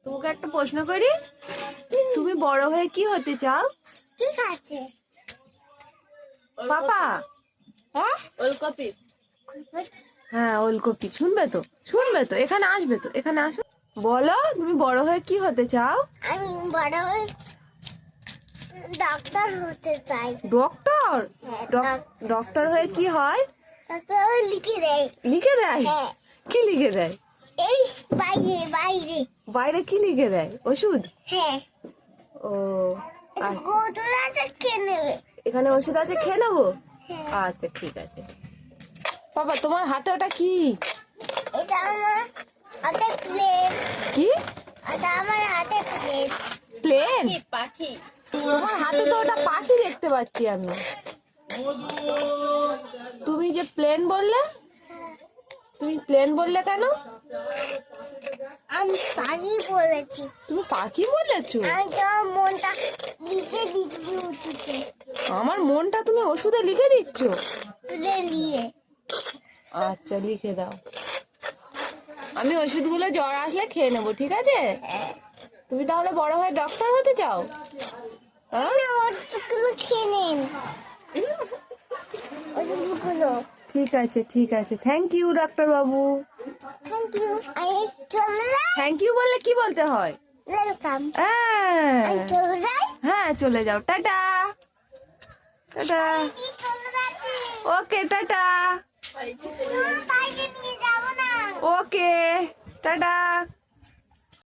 তোমাকে একটা প্রশ্ন করি, তুমি বড় হয়ে কি হতে চাও? ঠিক আছে। পাপা। হ্যাঁ, ওলকপি। হ্যাঁ, ওলকপি। শুনবে তো এখানে আসবে তো, এখানে আসো। বলো, তুমি বড় হয়ে কি হতে চাও? আমি বড় হয়ে ডাক্তার হতে চাই। ডক্টর? হ্যাঁ, ডক্টর হয়ে কি হয়? ডাক্তার লিখে দেয়। লিখে দেয়? হ্যাঁ, কি লিখে দেয়? এই বাইরে বাইরে। বাইরে কি লিখে দেয়? ওষুধ? হ্যাঁ, ও আচ্ছা। গোদরাটা খেয়ে নেবে। এখানে ওষুধ আছে, খেয়ে নেবো? হ্যাঁ, আচ্ছা ঠিক আছে। বাবা, তোমার হাতে ওটা কি? এটা আমার হাতে প্লেট। কি? এটা আমার হাতে প্লেট। প্লেন? পাখি। তোমার হাতে তো ওটা পাখি দেখতে পাচ্ছি আমি। তুমি যে প্লেন বললে, তুমি প্লেন বললে কেন? আমি পাখি বলেছি। তুমি পাখি বলেছো? আমি তো মনটা লিখে দিচ্ছি উচিতে আমার মনটা তুমি ওষুধে লিখে দিচ্ছ? তুলে নিয়ে। আচ্ছা, লিখে দাও। আমি ওষুধগুলো জ্বর আসলে খেয়ে নেবো, ঠিক আছে? তুমি তাহলে বড় হয়ে ডক্টর হতে চাও? হ্যাঁ? না, ওষুধগুলো খেয়ে নিন। ওষুধগুলো। ঠিক আছে ঠিক আছে, থ্যাংক ইউ ডাক্তার বাবু। Thank you. আমি চলে যাই। থ্যাংক ইউ বললে কি বলতে হয়? ওয়েলকাম। হ্যাঁ আমি চলে যাই। হ্যাঁ, চলে যাও। Tata tata. আমি চলে যাচ্ছি। ওকে, টাটা। বাইরে নিয়ে যাবো না। ওকে, টাটা।